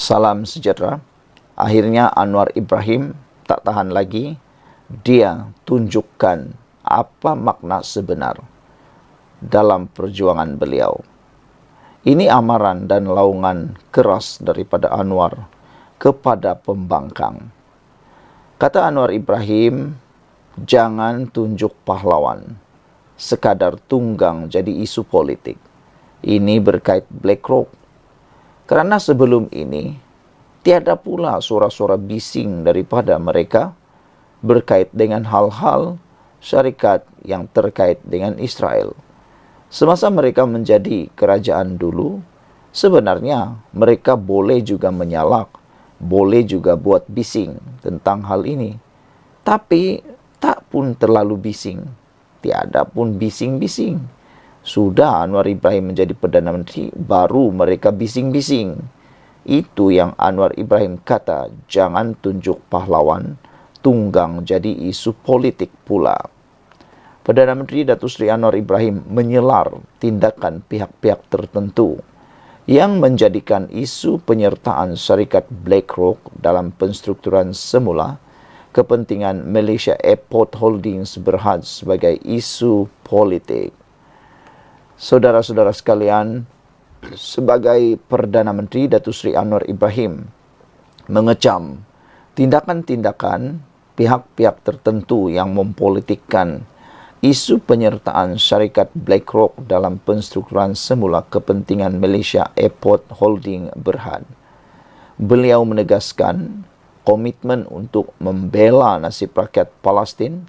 Salam sejahtera. Akhirnya Anwar Ibrahim tak tahan lagi. Dia tunjukkan apa makna sebenar dalam perjuangan beliau. Ini amaran dan laungan keras daripada Anwar kepada pembangkang. Kata Anwar Ibrahim, jangan tunjuk pahlawan, sekadar tunggang jadi isu politik. Ini berkait BlackRock. Karena sebelum ini, tiada pula suara-suara bising daripada mereka berkait dengan hal-hal syarikat yang terkait dengan Israel. Semasa mereka menjadi kerajaan dulu, sebenarnya mereka boleh juga menyalak, boleh juga buat bising tentang hal ini. Tapi tak pun terlalu bising, tiada pun bising-bising. Sudah Anwar Ibrahim menjadi Perdana Menteri, baru mereka bising-bising. Itu yang Anwar Ibrahim kata, jangan tunjuk pahlawan, tunggang jadi isu politik pula. Perdana Menteri Datuk Seri Anwar Ibrahim menyelar tindakan pihak-pihak tertentu yang menjadikan isu penyertaan syarikat BlackRock dalam penstrukturan semula kepentingan Malaysia Airport Holdings Berhad sebagai isu politik. Saudara-saudara sekalian, sebagai Perdana Menteri Datuk Seri Anwar Ibrahim mengecam tindakan-tindakan pihak-pihak tertentu yang mempolitikkan isu penyertaan syarikat BlackRock dalam penstrukturan semula kepentingan Malaysia Airport Holding Berhad. Beliau menegaskan komitmen untuk membela nasib rakyat Palestin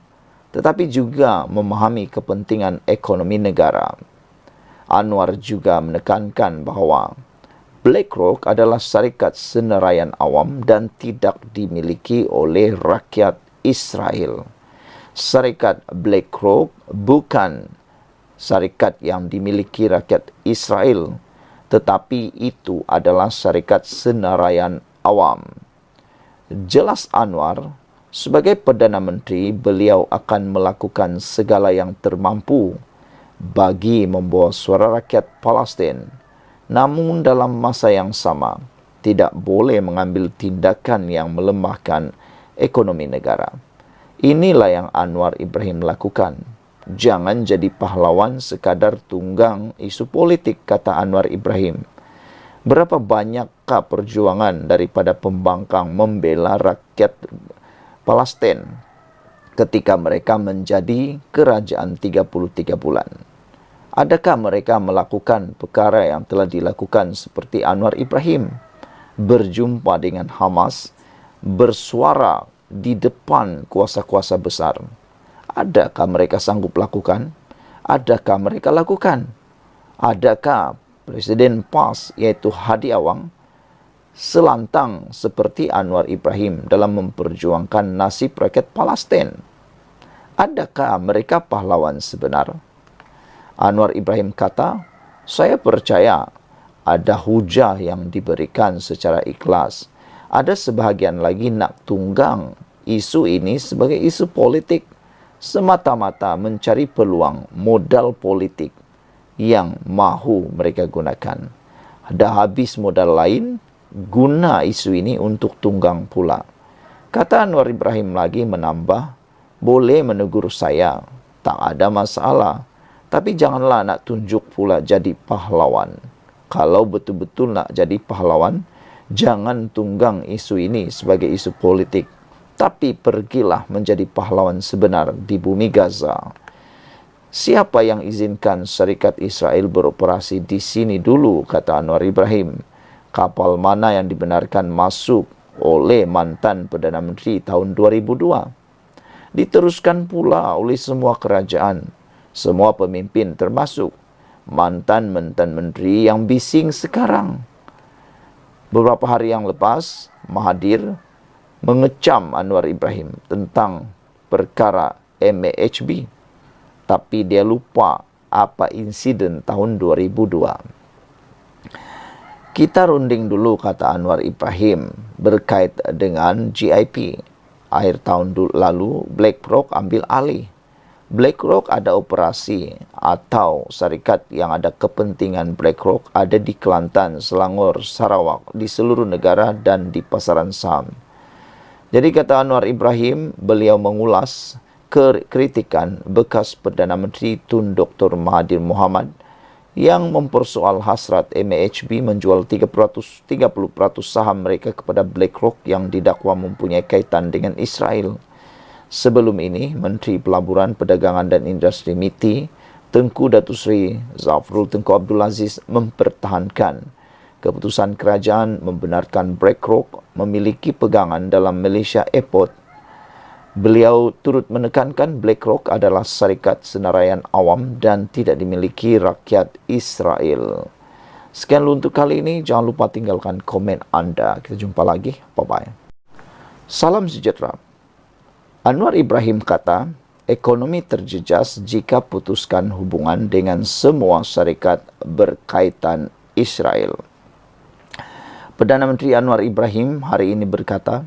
tetapi juga memahami kepentingan ekonomi negara. Anwar juga menekankan bahawa BlackRock adalah syarikat senerayan awam dan tidak dimiliki oleh rakyat Israel. Syarikat BlackRock bukan syarikat yang dimiliki rakyat Israel, tetapi itu adalah syarikat senerayan awam. Jelas Anwar, sebagai Perdana Menteri, beliau akan melakukan segala yang termampu bagi membawa suara rakyat Palestin, namun dalam masa yang sama tidak boleh mengambil tindakan yang melemahkan ekonomi negara. Inilah yang Anwar Ibrahim lakukan. Jangan jadi pahlawan sekadar tunggang isu politik, kata Anwar Ibrahim. Berapa banyakkah perjuangan daripada pembangkang membela rakyat Palestin ketika mereka menjadi kerajaan 33 bulan? Adakah mereka melakukan perkara yang telah dilakukan seperti Anwar Ibrahim? Berjumpa dengan Hamas, bersuara di depan kuasa-kuasa besar. Adakah mereka sanggup lakukan? Adakah mereka lakukan? Adakah Presiden PAS iaitu Hadi Awang selantang seperti Anwar Ibrahim dalam memperjuangkan nasib rakyat Palestin? Adakah mereka pahlawan sebenar? Anwar Ibrahim kata, saya percaya ada hujah yang diberikan secara ikhlas. Ada sebahagian lagi nak tunggang isu ini sebagai isu politik, semata-mata mencari peluang modal politik yang mahu mereka gunakan. Dah habis modal lain, guna isu ini untuk tunggang pula. Kata Anwar Ibrahim lagi menambah, boleh menegur saya, tak ada masalah. Tapi janganlah nak tunjuk pula jadi pahlawan. Kalau betul-betul nak jadi pahlawan, jangan tunggang isu ini sebagai isu politik. Tapi pergilah menjadi pahlawan sebenar di bumi Gaza. Siapa yang izinkan syarikat Israel beroperasi di sini dulu, kata Anwar Ibrahim. Kapal mana yang dibenarkan masuk oleh mantan Perdana Menteri tahun 2002? Diteruskan pula oleh semua kerajaan, semua pemimpin termasuk mantan-mantan menteri yang bising sekarang. Beberapa hari yang lepas, Mahathir mengecam Anwar Ibrahim tentang perkara MAHB. Tapi dia lupa apa insiden tahun 2002. Kita runding dulu, kata Anwar Ibrahim, berkait dengan GIP. Akhir tahun lalu, BlackRock ambil alih. BlackRock ada operasi atau syarikat yang ada kepentingan BlackRock ada di Kelantan, Selangor, Sarawak, di seluruh negara dan di pasaran saham. Jadi kata Anwar Ibrahim, beliau mengulas kritikan bekas Perdana Menteri Tun Dr. Mahathir Mohamad yang mempersoal hasrat MAHB menjual 30% saham mereka kepada BlackRock yang didakwa mempunyai kaitan dengan Israel. Sebelum ini, Menteri Pelaburan, Perdagangan dan Industri MITI, Tengku Datuk Seri Zafrul Tengku Abdul Aziz mempertahankan keputusan kerajaan membenarkan BlackRock memiliki pegangan dalam Malaysia Airport. Beliau turut menekankan BlackRock adalah syarikat senaraian awam dan tidak dimiliki rakyat Israel. Sekian untuk kali ini. Jangan lupa tinggalkan komen anda. Kita jumpa lagi. Bye-bye. Salam sejahtera. Anwar Ibrahim kata, ekonomi terjejas jika putuskan hubungan dengan semua syarikat berkaitan Israel. Perdana Menteri Anwar Ibrahim hari ini berkata,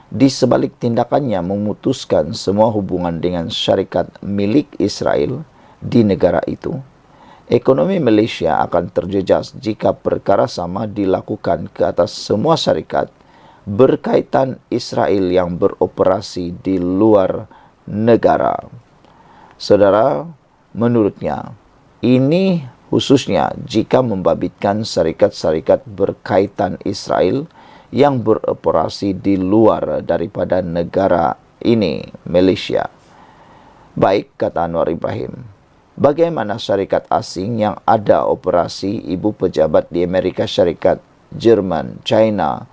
di sebalik tindakannya memutuskan semua hubungan dengan syarikat milik Israel di negara itu, ekonomi Malaysia akan terjejas jika perkara sama dilakukan ke atas semua syarikat berkaitan Israel yang beroperasi di luar negara. Saudara, menurutnya, ini khususnya jika membabitkan syarikat-syarikat berkaitan Israel yang beroperasi di luar daripada negara ini, Malaysia. Baik, kata Anwar Ibrahim, bagaimana syarikat asing yang ada operasi ibu pejabat di Amerika Syarikat, Jerman, China,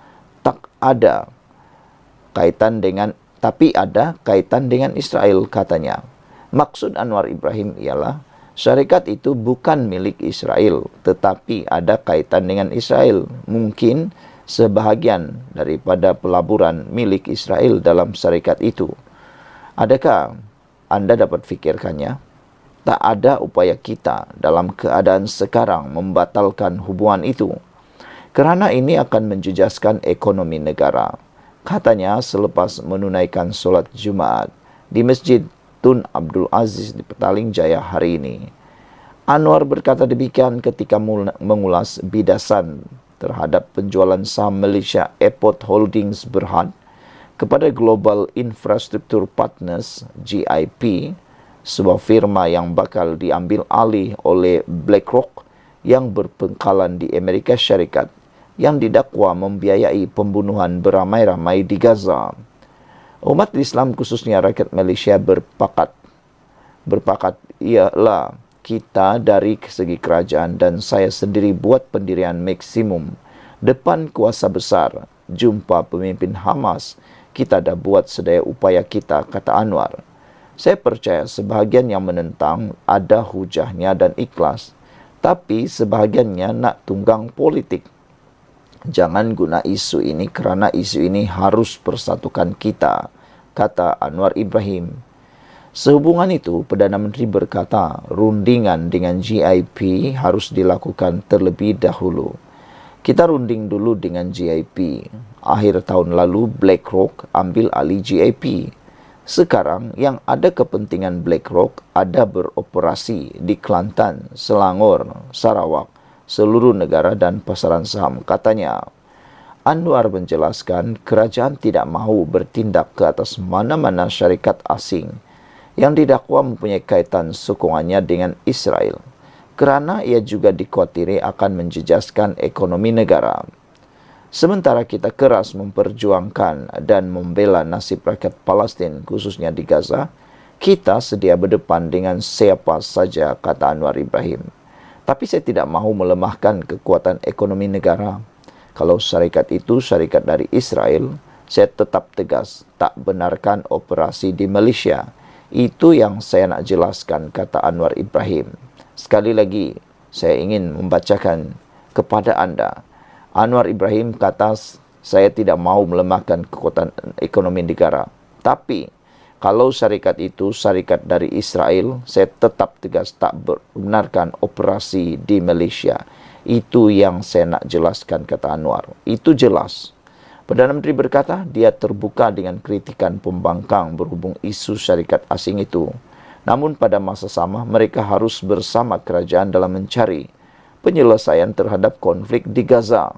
ada kaitan dengan Israel, katanya. Maksud Anwar Ibrahim ialah syarikat itu bukan milik Israel, tetapi ada kaitan dengan Israel. Mungkin sebahagian daripada pelaburan milik Israel dalam syarikat itu. Adakah anda dapat fikirkannya? Tak ada upaya kita dalam keadaan sekarang membatalkan hubungan itu, kerana ini akan menjejaskan ekonomi negara, katanya selepas menunaikan solat Jumaat di Masjid Tun Abdul Aziz di Petaling Jaya hari ini. Anwar berkata demikian ketika mengulas bidasan terhadap penjualan saham Malaysia Airport Holdings Berhad kepada Global Infrastructure Partners GIP, sebuah firma yang bakal diambil alih oleh BlackRock yang berpangkalan di Amerika Syarikat, yang didakwa membiayai pembunuhan beramai-ramai di Gaza. Umat Islam khususnya rakyat Malaysia berpakat ialah kita dari segi kerajaan dan saya sendiri buat pendirian maksimum depan kuasa besar, jumpa pemimpin Hamas, kita dah buat sedaya upaya kita, kata Anwar. Saya percaya sebahagian yang menentang ada hujahnya dan ikhlas, tapi sebahagiannya nak tunggang politik. Jangan guna isu ini kerana isu ini harus persatukan kita, kata Anwar Ibrahim. Sehubungan itu, Perdana Menteri berkata rundingan dengan GIP harus dilakukan terlebih dahulu. Kita runding dulu dengan GIP. Akhir tahun lalu BlackRock ambil alih GIP. Sekarang yang ada kepentingan BlackRock ada beroperasi di Kelantan, Selangor, Sarawak, seluruh negara dan pasaran saham, katanya. Anwar menjelaskan kerajaan tidak mahu bertindak ke atas mana-mana syarikat asing yang didakwa mempunyai kaitan sokongannya dengan Israel, kerana ia juga dikhawatiri akan menjejaskan ekonomi negara. Sementara kita keras memperjuangkan dan membela nasib rakyat Palestin, khususnya di Gaza, kita sedia berdepan dengan siapa saja, kata Anwar Ibrahim. Tapi saya tidak mahu melemahkan kekuatan ekonomi negara. Kalau syarikat itu syarikat dari Israel, saya tetap tegas tak benarkan operasi di Malaysia. Itu yang saya nak jelaskan, kata Anwar Ibrahim. Sekali lagi, saya ingin membacakan kepada anda. Anwar Ibrahim kata, saya tidak mahu melemahkan kekuatan ekonomi negara. Tapi, kalau syarikat itu syarikat dari Israel, saya tetap tegas tak benarkan operasi di Malaysia. Itu yang saya nak jelaskan, kata Anwar. Itu jelas. Perdana Menteri berkata dia terbuka dengan kritikan pembangkang berhubung isu syarikat asing itu. Namun pada masa sama, mereka harus bersama kerajaan dalam mencari penyelesaian terhadap konflik di Gaza.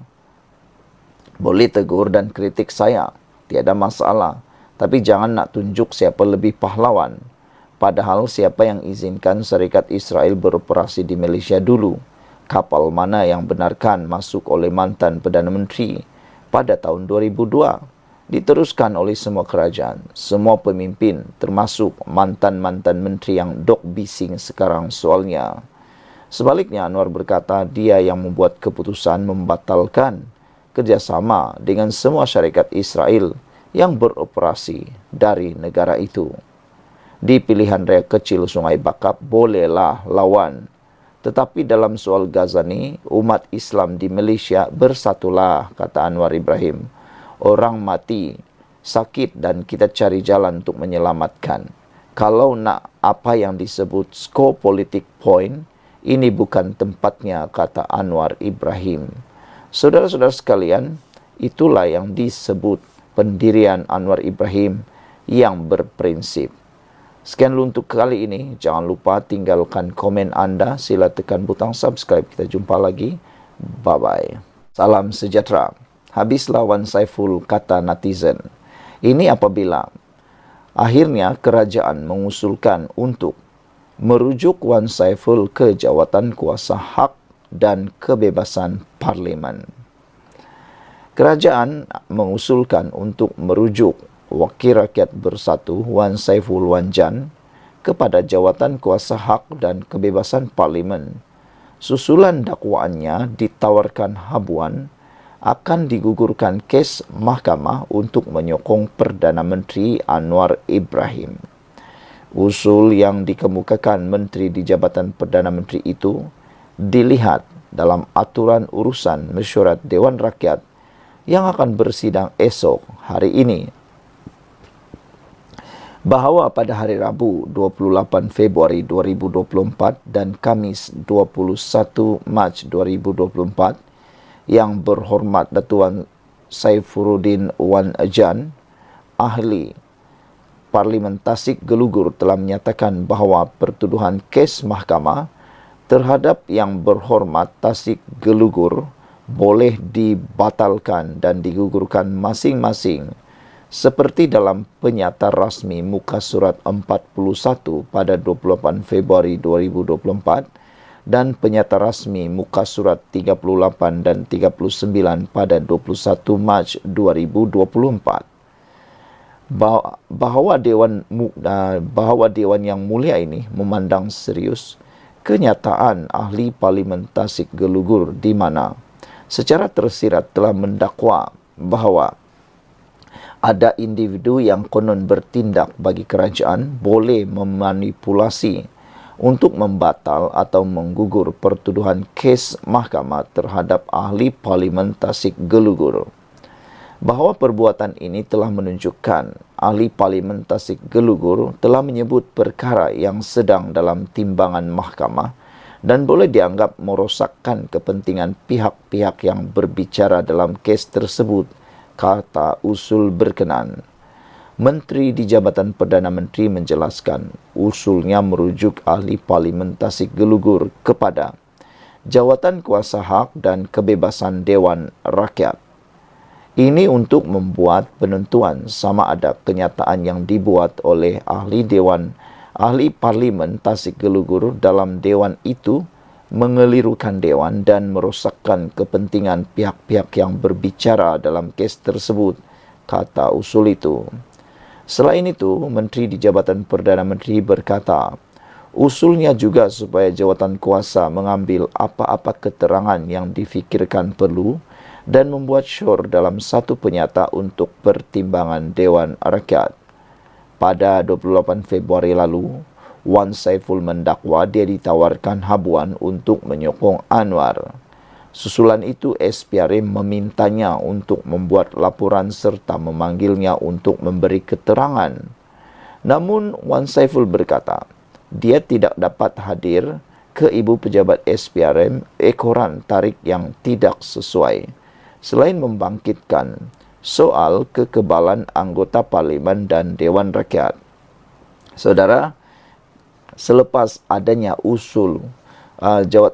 Boleh tegur dan kritik saya, tiada masalah. Tapi jangan nak tunjuk siapa lebih pahlawan. Padahal siapa yang izinkan Serikat Israel beroperasi di Malaysia dulu? Kapal mana yang benarkan masuk oleh mantan Perdana Menteri pada tahun 2002? Diteruskan oleh semua kerajaan, semua pemimpin, termasuk mantan-mantan menteri yang dok bising sekarang soalnya. Sebaliknya, Anwar berkata dia yang membuat keputusan membatalkan kerjasama dengan semua syarikat Israel yang beroperasi dari negara itu. Di pilihan raya kecil Sungai Bakap, bolehlah lawan. Tetapi dalam soal Gaza ni, umat Islam di Malaysia bersatulah, kata Anwar Ibrahim. Orang mati, sakit dan kita cari jalan untuk menyelamatkan. Kalau nak apa yang disebut skor politik point, ini bukan tempatnya, kata Anwar Ibrahim. Saudara-saudara sekalian, itulah yang disebut pendirian Anwar Ibrahim yang berprinsip. Sekian dulu untuk kali ini. Jangan lupa tinggalkan komen anda. Sila tekan butang subscribe. Kita jumpa lagi. Bye-bye. Salam sejahtera. Habislah Wan Saiful, kata netizen. Ini apabila akhirnya kerajaan mengusulkan untuk merujuk Wan Saiful ke jawatan kuasa hak dan kebebasan parlimen. Kerajaan mengusulkan untuk merujuk Wakil Rakyat Bersatu Wan Saiful Wanjan kepada jawatan kuasa hak dan kebebasan parlimen. Susulan dakwaannya ditawarkan habuan akan digugurkan kes mahkamah untuk menyokong Perdana Menteri Anwar Ibrahim. Usul yang dikemukakan Menteri di Jabatan Perdana Menteri itu dilihat dalam aturan urusan mesyuarat Dewan Rakyat yang akan bersidang esok hari ini. Bahawa pada hari Rabu 28 Februari 2024 dan Kamis 21 Mac 2024, Yang Berhormat Datuan Saifuruddin Wan Jan, ahli Parlimen Tasik Gelugur, telah menyatakan bahawa pertuduhan kes mahkamah terhadap Yang Berhormat Tasik Gelugur boleh dibatalkan dan digugurkan masing-masing seperti dalam penyata rasmi muka surat 41 pada 28 Februari 2024 dan penyata rasmi muka surat 38 dan 39 pada 21 Mac 2024. Bahawa Dewan Yang Mulia ini memandang serius kenyataan ahli Parlimen Tasik Gelugur di mana secara tersirat telah mendakwa bahawa ada individu yang konon bertindak bagi kerajaan boleh memanipulasi untuk membatal atau menggugur pertuduhan kes mahkamah terhadap ahli Parlimen Tasik Gelugur. Bahawa perbuatan ini telah menunjukkan ahli Parlimen Tasik Gelugur telah menyebut perkara yang sedang dalam timbangan mahkamah dan boleh dianggap merosakkan kepentingan pihak-pihak yang berbicara dalam kes tersebut, kata usul berkenan. Menteri di Jabatan Perdana Menteri menjelaskan usulnya merujuk ahli Parlimen Tasik Gelugur kepada jawatan kuasa hak dan kebebasan Dewan Rakyat. Ini untuk membuat penentuan sama ada kenyataan yang dibuat oleh ahli Parlimen Tasik Gelugur dalam Dewan itu mengelirukan Dewan dan merosakkan kepentingan pihak-pihak yang berbicara dalam kes tersebut, kata usul itu. Selain itu, Menteri di Jabatan Perdana Menteri berkata, usulnya juga supaya jawatan kuasa mengambil apa-apa keterangan yang difikirkan perlu dan membuat syur dalam satu penyata untuk pertimbangan Dewan Rakyat. Pada 28 Februari lalu, Wan Saiful mendakwa dia ditawarkan habuan untuk menyokong Anwar. Susulan itu, SPRM memintanya untuk membuat laporan serta memanggilnya untuk memberi keterangan. Namun, Wan Saiful berkata, dia tidak dapat hadir ke Ibu Pejabat SPRM ekoran tarik yang tidak sesuai, selain membangkitkan soal kekebalan anggota Parlimen dan Dewan Rakyat. Saudara, Selepas adanya usul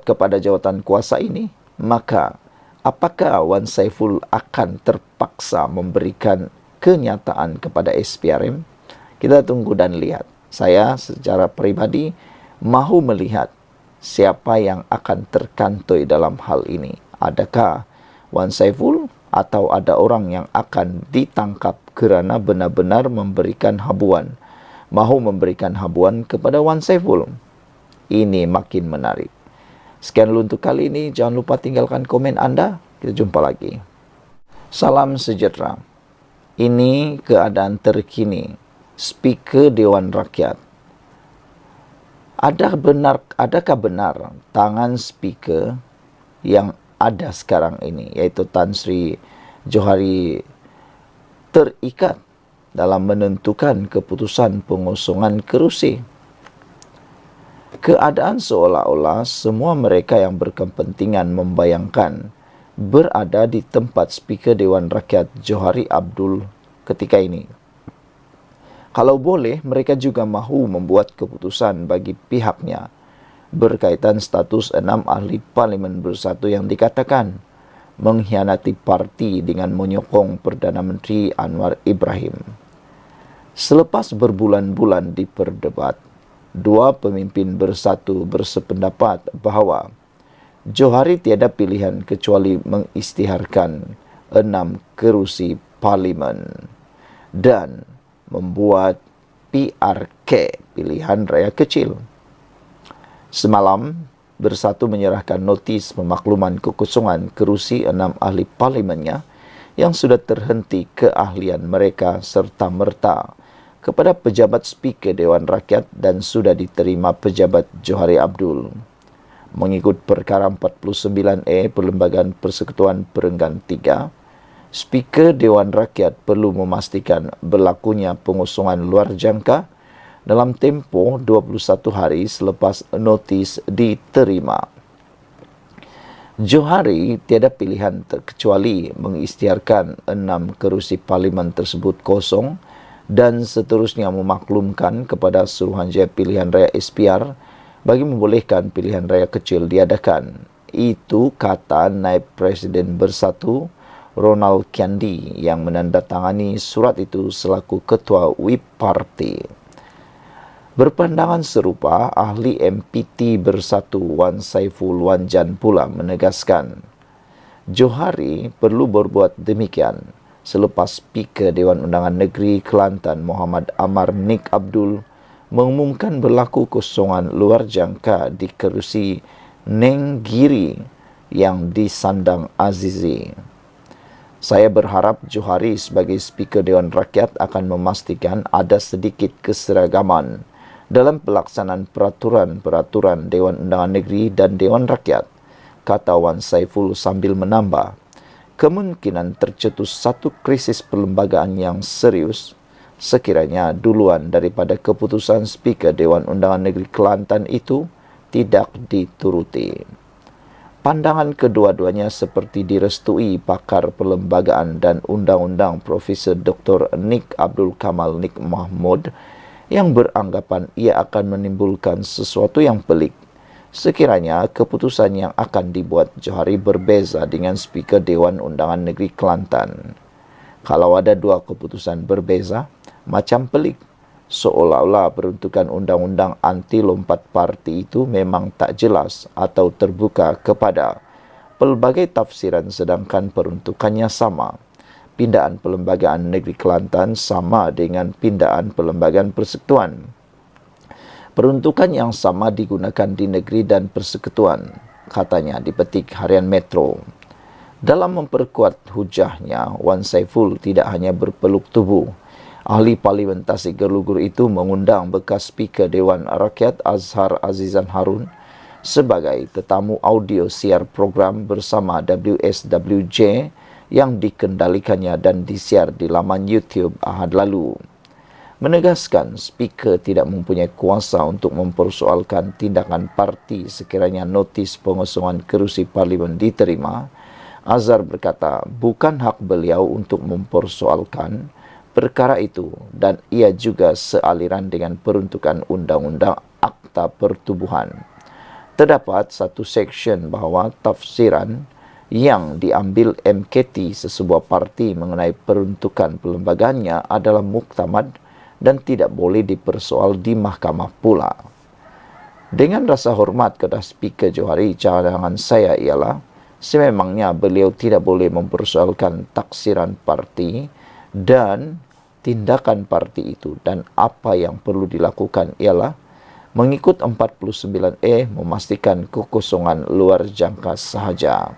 kepada jawatan kuasa ini, maka apakah Wan Saiful akan terpaksa memberikan kenyataan kepada SPRM? Kita tunggu dan lihat. Saya secara pribadi mahu melihat siapa yang akan terkantoi dalam hal ini. Adakah Wan Saiful atau ada orang yang akan ditangkap kerana benar-benar mahu memberikan habuan kepada Wan Saiful? Ini makin menarik. Sekian dulu untuk kali ini. Jangan lupa tinggalkan komen Anda. Kita jumpa lagi. Salam sejahtera. Ini keadaan terkini Speaker Dewan Rakyat. Adakah benar tangan Speaker yang ada sekarang ini, iaitu Tan Sri Johari, terikat dalam menentukan keputusan pengosongan kerusi? Keadaan seolah-olah semua mereka yang berkepentingan membayangkan berada di tempat Speaker Dewan Rakyat Johari Abdul ketika ini. Kalau boleh, mereka juga mahu membuat keputusan bagi pihaknya berkaitan status 6 ahli Parlimen Bersatu yang dikatakan mengkhianati parti dengan menyokong Perdana Menteri Anwar Ibrahim. Selepas berbulan-bulan diperdebat, dua pemimpin bersatu bersependapat bahawa Johari tiada pilihan kecuali mengisytiharkan 6 kerusi Parlimen dan membuat PRK, pilihan raya kecil. Semalam, Bersatu menyerahkan notis pemakluman kekosongan kerusi 6 ahli parlimennya yang sudah terhenti keahlian mereka serta-merta kepada pejabat Speaker Dewan Rakyat dan sudah diterima pejabat Johari Abdul. Mengikut perkara 49A Perlembagaan Persekutuan Perenggan 3, Speaker Dewan Rakyat perlu memastikan berlakunya pengosongan luar jangka dalam tempoh 21 hari selepas notis diterima. Johari tiada pilihan kecuali mengisytiharkan 6 kerusi parlimen tersebut kosong dan seterusnya memaklumkan kepada Suruhanjaya Pilihan Raya SPR bagi membolehkan pilihan raya kecil diadakan. Itu kata Naib Presiden Bersatu Ronald Kiandi yang menandatangani surat itu selaku Ketua Whip Parti. Berpandangan serupa, ahli MPT Bersatu Wan Saiful Wanjan pula menegaskan Johari perlu berbuat demikian selepas Speaker Dewan Undangan Negeri Kelantan Muhammad Amar Nik Abdul mengumumkan berlaku kosongan luar jangka di kerusi Nenggiri yang disandang Azizi. Saya berharap Johari sebagai Speaker Dewan Rakyat akan memastikan ada sedikit keseragaman dalam pelaksanaan peraturan-peraturan Dewan Undangan Negeri dan Dewan Rakyat, kata Wan Saiful sambil menambah, kemungkinan tercetus satu krisis perlembagaan yang serius sekiranya duluan daripada keputusan Speaker Dewan Undangan Negeri Kelantan itu tidak dituruti. Pandangan kedua-duanya seperti direstui pakar perlembagaan dan undang-undang Profesor Dr. Nik Abdul Kamal Nik Mahmud yang beranggapan ia akan menimbulkan sesuatu yang pelik sekiranya keputusan yang akan dibuat Johari berbeza dengan Speaker Dewan Undangan Negeri Kelantan. Kalau ada dua keputusan berbeza, macam pelik. Seolah-olah peruntukan undang-undang anti lompat parti itu memang tak jelas atau terbuka kepada pelbagai tafsiran sedangkan peruntukannya sama. Pindaan Perlembagaan Negeri Kelantan sama dengan pindaan Perlembagaan Persekutuan. Peruntukan yang sama digunakan di negeri dan persekutuan, katanya dipetik Harian Metro. Dalam memperkuat hujahnya, Wan Saiful tidak hanya berpeluk tubuh. Ahli Parlimen Tasik Gerlugur itu mengundang bekas Speaker Dewan Rakyat Azhar Azizan Harun sebagai tetamu audio siar program bersama WSWJ yang dikendalikannya dan disiar di laman YouTube Ahad lalu. Menegaskan Speaker tidak mempunyai kuasa untuk mempersoalkan tindakan parti sekiranya notis pengosongan kerusi parlimen diterima. Azhar berkata bukan hak beliau untuk mempersoalkan perkara itu dan ia juga sealiran dengan peruntukan Undang-Undang Akta Akta Pertubuhan. Terdapat satu seksyen bahawa tafsiran yang diambil MKT sesebuah parti mengenai peruntukan perlembagaannya adalah muktamad dan tidak boleh dipersoal di mahkamah pula. Dengan rasa hormat kepada Speaker Johari, cadangan saya ialah sememangnya beliau tidak boleh mempersoalkan taksiran parti dan tindakan parti itu, dan apa yang perlu dilakukan ialah mengikut 49E memastikan kekosongan luar jangka sahaja.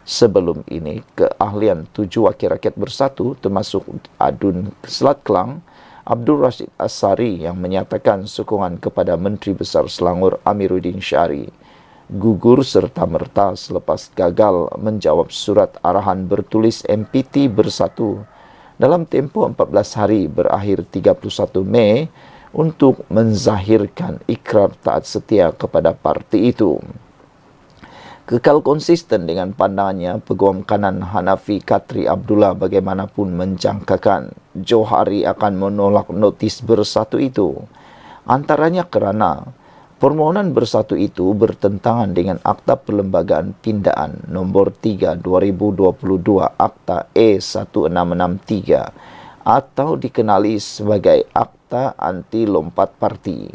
Sebelum ini, keahlian 7 Wakil Rakyat Bersatu termasuk Adun Selat Kelang, Abdul Rashid Asari yang menyatakan sokongan kepada Menteri Besar Selangor Amiruddin Syari gugur serta-merta selepas gagal menjawab surat arahan bertulis MPT Bersatu dalam tempoh 14 hari berakhir 31 Mei untuk menzahirkan ikrar taat setia kepada parti itu. Kekal konsisten dengan pandangannya, Peguam Kanan Hanafi Katri Abdullah bagaimanapun menjangkakan Johari akan menolak notis bersatu itu. Antaranya kerana permohonan bersatu itu bertentangan dengan Akta Perlembagaan Pindaan nombor 3 2022 Akta E1663 atau dikenali sebagai Akta Anti Lompat Parti.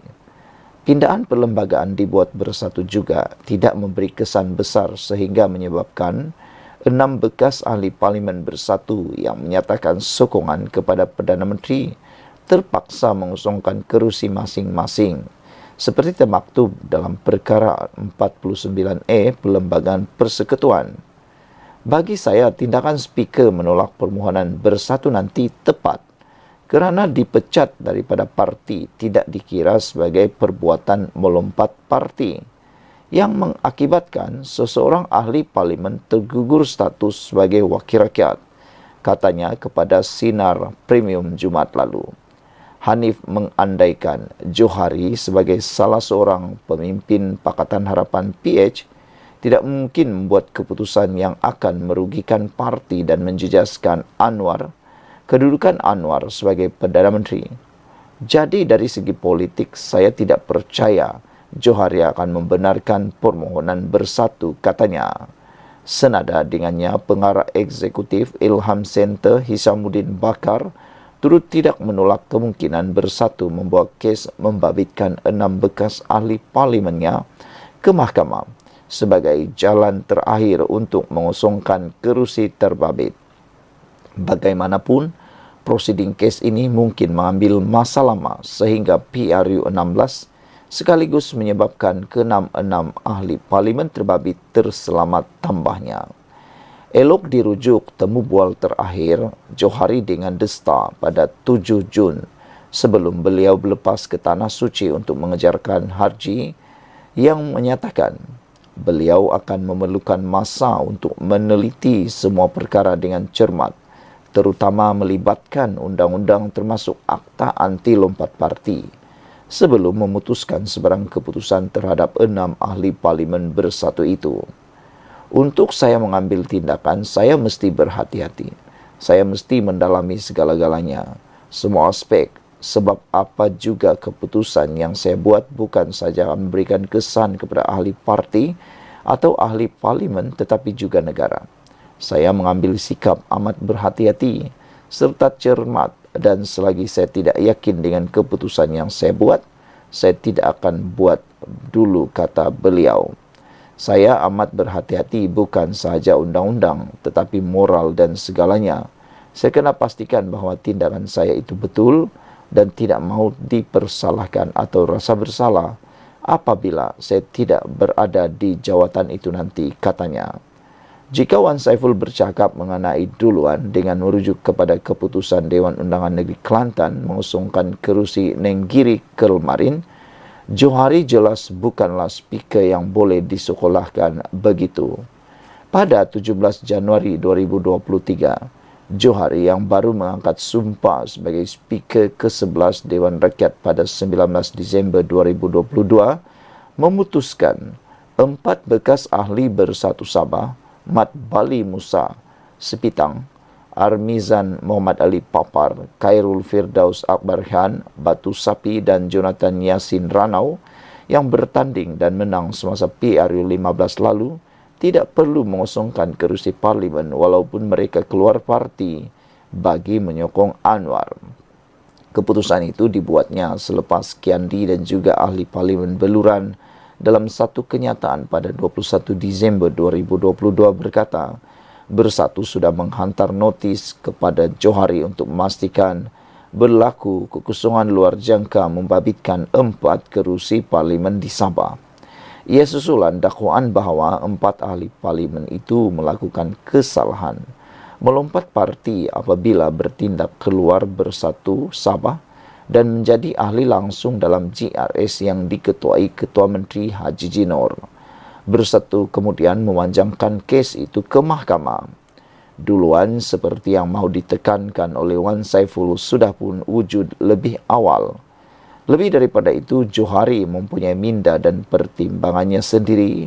Pindaan perlembagaan dibuat bersatu juga tidak memberi kesan besar sehingga menyebabkan 6 bekas ahli parlimen bersatu yang menyatakan sokongan kepada Perdana Menteri terpaksa mengusungkan kerusi masing-masing seperti termaktub dalam perkara 49E Perlembagaan Persekutuan. Bagi saya, tindakan Speaker menolak permohonan bersatu nanti tepat kerana dipecat daripada parti tidak dikira sebagai perbuatan melompat parti yang mengakibatkan seseorang ahli parlimen tergugur status sebagai wakil rakyat, katanya kepada Sinar Premium Jumaat lalu. Hanif mengandaikan Johari sebagai salah seorang pemimpin Pakatan Harapan PH tidak mungkin membuat keputusan yang akan merugikan parti dan menjejaskan kedudukan Anwar sebagai Perdana Menteri. Jadi dari segi politik, saya tidak percaya Johari akan membenarkan permohonan bersatu, katanya. Senada dengannya, pengarah eksekutif Ilham Center Hisamuddin Bakar turut tidak menolak kemungkinan bersatu membawa kes membabitkan 6 bekas ahli parlimennya ke mahkamah sebagai jalan terakhir untuk mengosongkan kerusi terbabit. Bagaimanapun, prosiding kes ini mungkin mengambil masa lama sehingga PRU 16 sekaligus menyebabkan ke-6 ahli parlimen terbabit terselamat tambahnya. Elok dirujuk temu bual terakhir Johari dengan Desta pada 7 Jun sebelum beliau berlepas ke Tanah Suci untuk mengejarkan haji yang menyatakan beliau akan memerlukan masa untuk meneliti semua perkara dengan cermat, terutama melibatkan undang-undang termasuk Akta Anti Lompat Parti, sebelum memutuskan sebarang keputusan terhadap 6 ahli parlimen bersatu itu. Untuk saya mengambil tindakan, saya mesti berhati-hati. Saya mesti mendalami segala-galanya, semua aspek, sebab apa juga keputusan yang saya buat bukan saja memberikan kesan kepada ahli parti atau ahli parlimen tetapi juga negara. Saya mengambil sikap amat berhati-hati serta cermat dan selagi saya tidak yakin dengan keputusan yang saya buat, saya tidak akan buat dulu, kata beliau. Saya amat berhati-hati bukan sahaja undang-undang tetapi moral dan segalanya. Saya kena pastikan bahawa tindakan saya itu betul dan tidak mahu dipersalahkan atau rasa bersalah apabila saya tidak berada di jawatan itu nanti, katanya. Jika Wan Saiful bercakap mengenai duluan dengan merujuk kepada keputusan Dewan Undangan Negeri Kelantan mengusungkan kerusi Nenggiri Kelmarin, Johari jelas bukanlah speaker yang boleh disekolahkan begitu. Pada 17 Januari 2023, Johari yang baru mengangkat sumpah sebagai speaker ke-11 Dewan Rakyat pada 19 Disember 2022, memutuskan 4 bekas ahli bersatu Sabah, Mat Bali Musa Sepitang, Armizan Muhammad Ali Papar, Khairul Firdaus Akbar Khan Batu Sapi dan Jonathan Yasin Ranau yang bertanding dan menang semasa PRU15 lalu tidak perlu mengosongkan kerusi parlimen walaupun mereka keluar parti bagi menyokong Anwar. Keputusan itu dibuatnya selepas Kiandi dan juga ahli parlimen Beluran dalam satu kenyataan pada 21 Disember 2022 berkata, Bersatu sudah menghantar notis kepada Johari untuk memastikan berlaku kekosongan luar jangka membabitkan 4 kerusi parlimen di Sabah. Ia susulan dakwaan bahawa 4 ahli parlimen itu melakukan kesalahan, melompat parti apabila bertindak keluar Bersatu Sabah dan menjadi ahli langsung dalam GRS yang diketuai Ketua Menteri Haji Jinor. Bersatu kemudian memanjangkan kes itu ke mahkamah. Duluan seperti yang mahu ditekankan oleh Wan Saiful sudah pun wujud lebih awal. Lebih daripada itu, Johari mempunyai minda dan pertimbangannya sendiri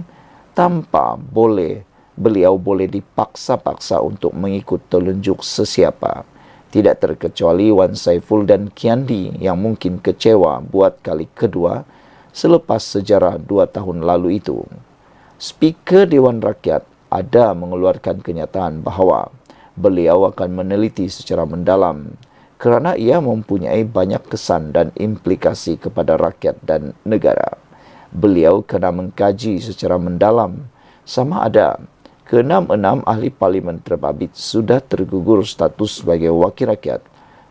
tanpa beliau boleh dipaksa-paksa untuk mengikut telunjuk sesiapa. Tidak terkecuali Wan Saiful dan Kiandi yang mungkin kecewa buat kali kedua selepas sejarah 2 tahun lalu itu. Speaker Dewan Rakyat ada mengeluarkan kenyataan bahawa beliau akan meneliti secara mendalam kerana ia mempunyai banyak kesan dan implikasi kepada rakyat dan negara. Beliau kena mengkaji secara mendalam sama ada ke-6 ahli parlimen terbabit sudah tergugur status sebagai wakil rakyat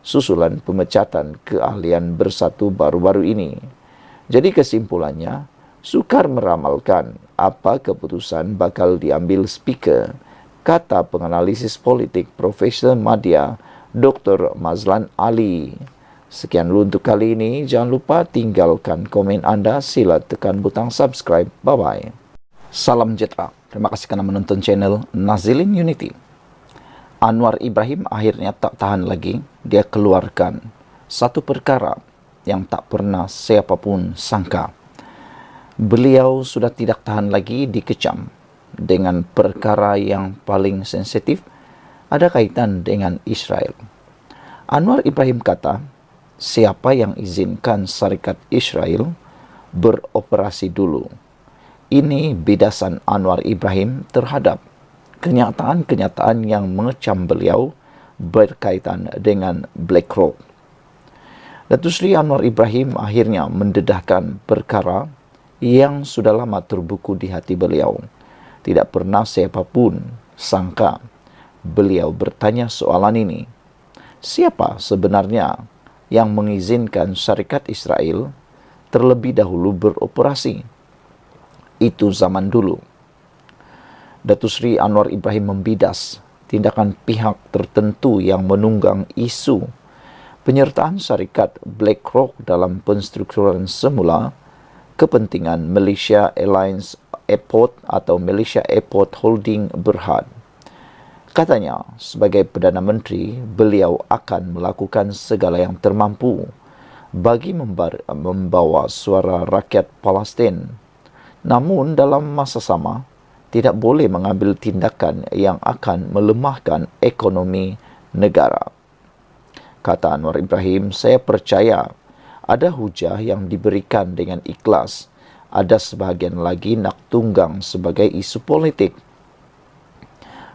susulan pemecatan keahlian Bersatu baru-baru ini. Jadi kesimpulannya, sukar meramalkan apa keputusan bakal diambil speaker, kata penganalisis politik Profesor Madya Dr. Mazlan Ali. Sekian dulu untuk kali ini. Jangan lupa tinggalkan komen anda. Sila tekan butang subscribe. Bye-bye. Salam sejahtera. Terima kasih kerana menonton channel Nazilin Unity. Anwar Ibrahim akhirnya tak tahan lagi. Dia keluarkan satu perkara yang tak pernah siapapun sangka. Beliau sudah tidak tahan lagi dikecam dengan perkara yang paling sensitif ada kaitan dengan Israel. Anwar Ibrahim kata, siapa yang izinkan Syarikat Israel beroperasi dulu? Ini bidasan Anwar Ibrahim terhadap kenyataan-kenyataan yang mengecam beliau berkaitan dengan BlackRock. Datuk Seri Anwar Ibrahim akhirnya mendedahkan perkara yang sudah lama terbuku di hati beliau. Tidak pernah siapapun sangka beliau bertanya soalan ini. Siapa sebenarnya yang mengizinkan Syarikat Israel terlebih dahulu beroperasi? Itu zaman dulu. Datuk Seri Anwar Ibrahim membidas tindakan pihak tertentu yang menunggang isu penyertaan syarikat BlackRock dalam penstrukturan semula kepentingan Malaysia Airlines Airport atau Malaysia Airport Holding Berhad. Katanya, sebagai Perdana Menteri, beliau akan melakukan segala yang termampu bagi membawa suara rakyat Palestin. Namun dalam masa sama, tidak boleh mengambil tindakan yang akan melemahkan ekonomi negara. Kata Anwar Ibrahim, saya percaya ada hujah yang diberikan dengan ikhlas. Ada sebahagian lagi nak tunggang sebagai isu politik.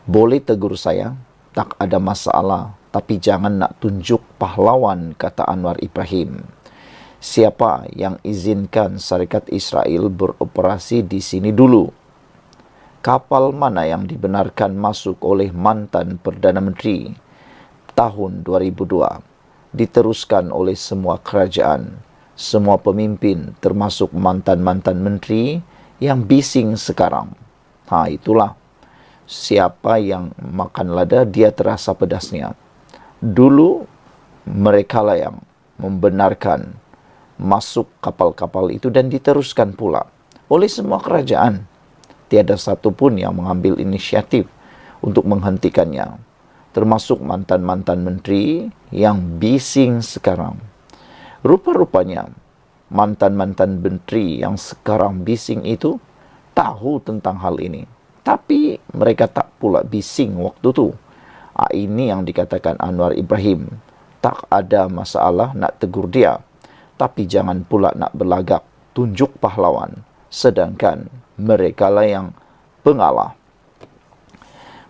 Boleh tegur saya, tak ada masalah. Tapi jangan nak tunjuk pahlawan, kata Anwar Ibrahim. Siapa yang izinkan Syarikat Israel beroperasi di sini dulu? Kapal mana yang dibenarkan masuk oleh mantan Perdana Menteri tahun 2002? Diteruskan oleh semua kerajaan, semua pemimpin termasuk mantan-mantan menteri yang bising sekarang. Itulah. Siapa yang makan lada, dia terasa pedasnya. Dulu, merekalah yang membenarkan masuk kapal-kapal itu dan diteruskan pula oleh semua kerajaan. Tiada satu pun yang mengambil inisiatif untuk menghentikannya. Termasuk mantan-mantan menteri yang bising sekarang. Rupa-rupanya, mantan-mantan menteri yang sekarang bising itu tahu tentang hal ini. Tapi mereka tak pula bising waktu itu. Ini yang dikatakan Anwar Ibrahim. Tak ada masalah nak tegur dia. Tapi jangan pula nak berlagak. tunjuk pahlawan, sedangkan mereka lah yang pengalah.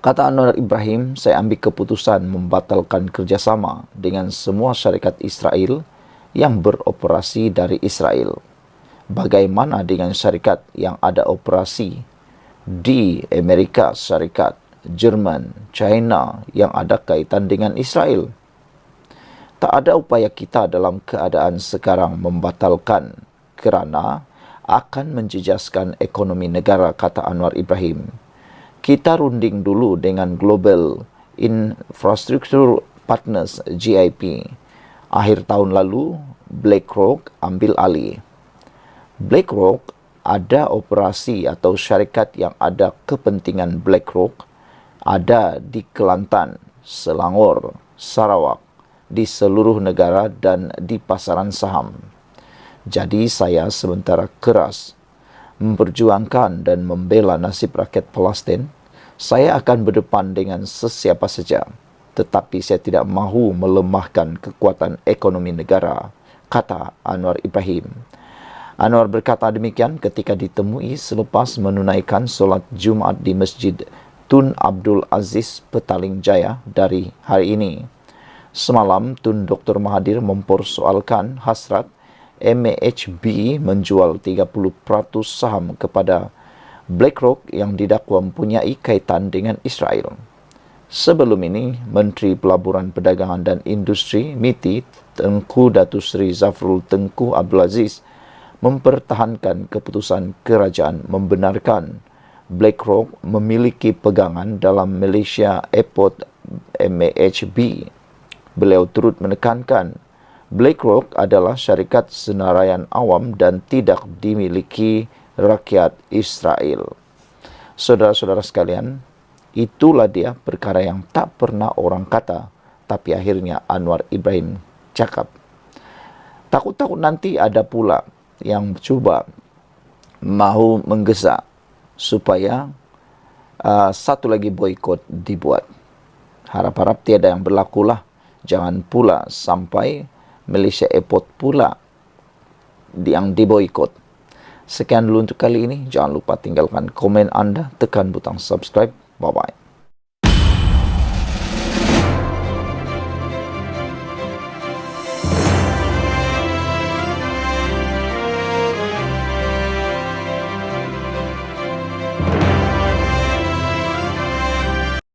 Kata Anwar Ibrahim, saya ambil keputusan membatalkan kerjasama dengan semua syarikat Israel yang beroperasi dari Israel. Bagaimana dengan syarikat yang ada operasi di Amerika Syarikat, Jerman, China yang ada kaitan dengan Israel? Tak ada upaya kita dalam keadaan sekarang membatalkan kerana akan menjejaskan ekonomi negara, kata Anwar Ibrahim. Kita runding dulu dengan Global Infrastructure Partners GIP. Akhir tahun lalu, BlackRock ambil alih. BlackRock ada operasi atau syarikat yang ada kepentingan BlackRock ada di Kelantan, Selangor, Sarawak, di seluruh negara dan di pasaran saham. Jadi saya sementara keras memperjuangkan dan membela nasib rakyat Palestin. Saya akan berdepan dengan sesiapa saja, tetapi saya tidak mahu melemahkan kekuatan ekonomi negara, kata Anwar Ibrahim. Anwar berkata demikian ketika ditemui selepas menunaikan solat Jumaat di Masjid Tun Abdul Aziz Petaling Jaya dari hari ini. Semalam, Tun Dr. Mahathir mempersoalkan hasrat MAHB menjual 30% saham kepada BlackRock yang didakwa mempunyai kaitan dengan Israel. Sebelum ini, Menteri Pelaburan Perdagangan dan Industri MITI Tengku Datuk Seri Zafrul Tengku Abdul Aziz mempertahankan keputusan kerajaan membenarkan BlackRock memiliki pegangan dalam Malaysia Airport MAHB. Beliau turut menekankan BlackRock adalah syarikat senaraian awam dan tidak dimiliki rakyat Israel. Saudara-saudara sekalian, itulah dia perkara yang tak pernah orang kata, tapi akhirnya Anwar Ibrahim cakap. Takut-takut nanti ada pula yang cuba mahu menggesa supaya satu lagi boikot dibuat. Harap-harap tiada yang berlakulah. Jangan pula sampai Malaysia Airport pula yang diboikot. Sekian dulu untuk kali ini. Jangan lupa tinggalkan komen anda, tekan butang subscribe. Bye-bye.